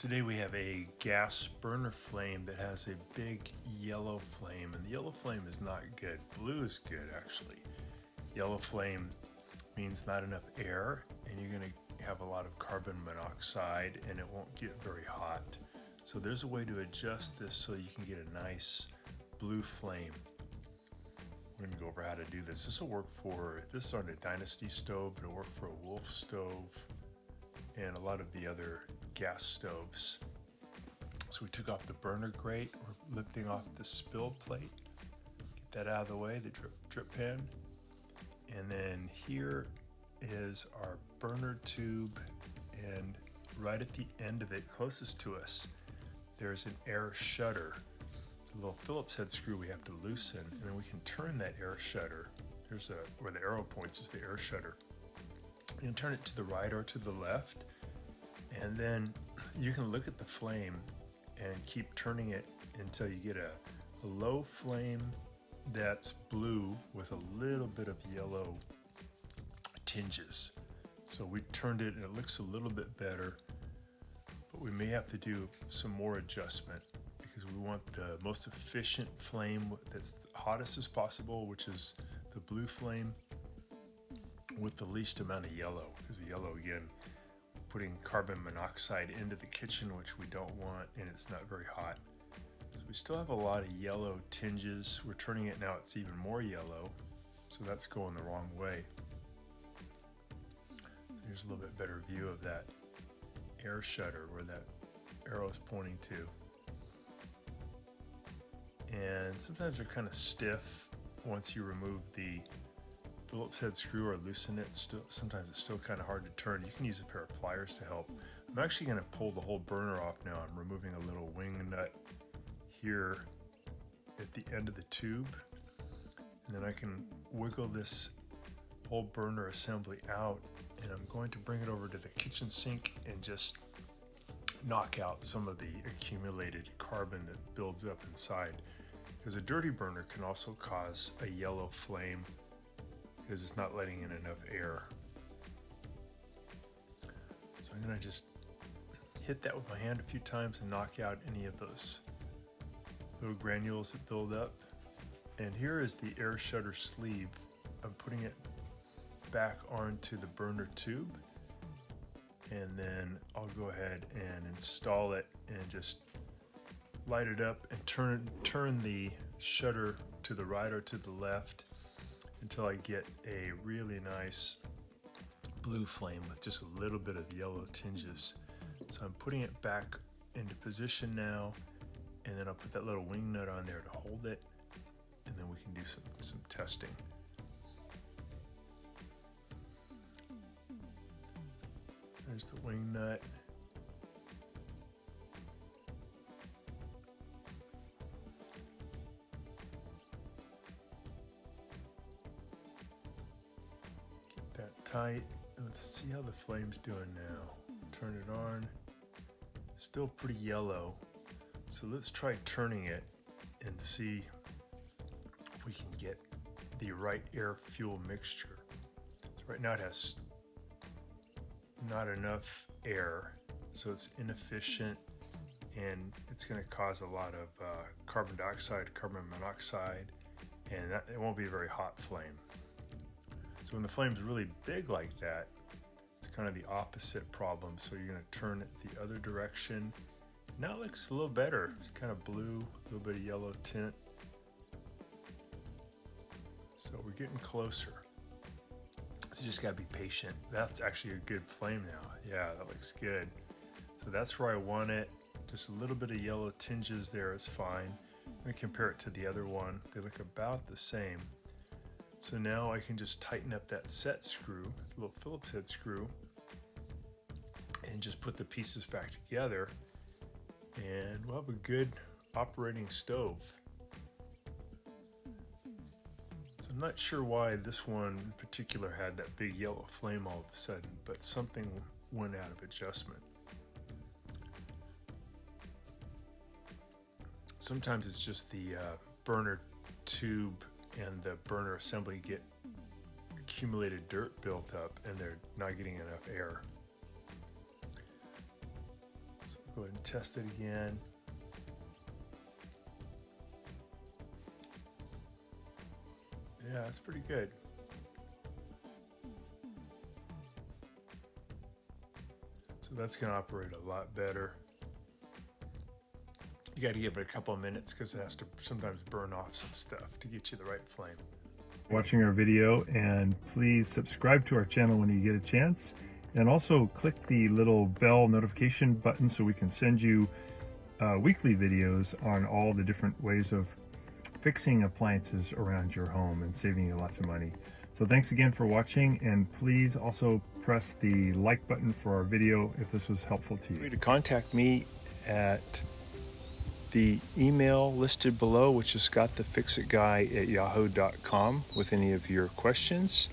Today we have a gas burner flame that has a big yellow flame, and the yellow flame is not good. Blue is good, actually. Yellow flame means not enough air, and you're going to have a lot of carbon monoxide, and it won't get very hot. So there's a way to adjust this so you can get a nice blue flame. We're going to go over how to do this. This will work for, this is on a Dynasty stove, but it'll work for a Wolf stove and a lot of the other gas stoves. So we took off the burner grate. We're lifting off the spill plate. Get that out of the way, the drip pan. And then here is our burner tube, and right at the end of it, closest to us, there's an air shutter. It's a little Phillips head screw we have to loosen, and then we can turn that air shutter. There's where the arrow points is the air shutter. You can turn it to the right or to the left, and then you can look at the flame and keep turning it until you get a low flame that's blue with a little bit of yellow tinges. So we turned it and it looks a little bit better, but we may have to do some more adjustment because we want the most efficient flame that's the hottest as possible, which is the blue flame, with the least amount of yellow, because the yellow, again, putting carbon monoxide into the kitchen, which we don't want, and it's not very hot. So we still have a lot of yellow tinges. We're turning it now, it's even more yellow, so that's going the wrong way. So here's a little bit better view of that air shutter where that arrow is pointing to. And sometimes they're kind of stiff once you remove the Phillips head screw or loosen it. Sometimes it's still kind of hard to turn. You can use a pair of pliers to help. I'm actually going to pull the whole burner off now. I'm removing a little wing nut here at the end of the tube, and then I can wiggle this whole burner assembly out, and I'm going to bring it over to the kitchen sink and just knock out some of the accumulated carbon that builds up inside, because a dirty burner can also cause a yellow flame because it's not letting in enough air. So I'm going to just hit that with my hand a few times and knock out any of those little granules that build up. And here is the air shutter sleeve. I'm putting it back onto the burner tube, and then I'll go ahead and install it and just light it up and turn the shutter to the right or to the left until I get a really nice blue flame with just a little bit of yellow tinges. So I'm putting it back into position now, and then I'll put that little wing nut on there to hold it, and then we can do some testing. There's the wing nut. Tight. Let's see how the flame's doing now. Turn it on. Still pretty yellow. So let's try turning it and see if we can get the right air fuel mixture. So right now it has not enough air, so it's inefficient, and it's going to cause a lot of carbon dioxide, carbon monoxide, and it won't be a very hot flame. So when the flame's really big like that, it's kind of the opposite problem. So you're going to turn it the other direction. Now it looks a little better. It's kind of blue, a little bit of yellow tint. So we're getting closer. So you just got to be patient. That's actually a good flame now. Yeah, that looks good. So that's where I want it. Just a little bit of yellow tinges there is fine. Let me compare it to the other one. They look about the same. So now I can just tighten up that set screw, the little Phillips head screw, and just put the pieces back together, and we'll have a good operating stove. So I'm not sure why this one in particular had that big yellow flame all of a sudden, but something went out of adjustment. Sometimes it's just the burner tube and the burner assembly get accumulated dirt built up, and they're not getting enough air. So Go ahead and test it again. Yeah, it's pretty good. So that's going to operate a lot better. You got to give it a couple of minutes because it has to sometimes burn off some stuff to get you the right flame. Watching our video, and please subscribe to our channel when you get a chance, and also click the little bell notification button so we can send you weekly videos on all the different ways of fixing appliances around your home and saving you lots of money. So thanks again for watching, and please also press the like button for our video if this was helpful to you. Feel free to contact me at the email listed below, which is scottthefixitguy@yahoo.com, with any of your questions.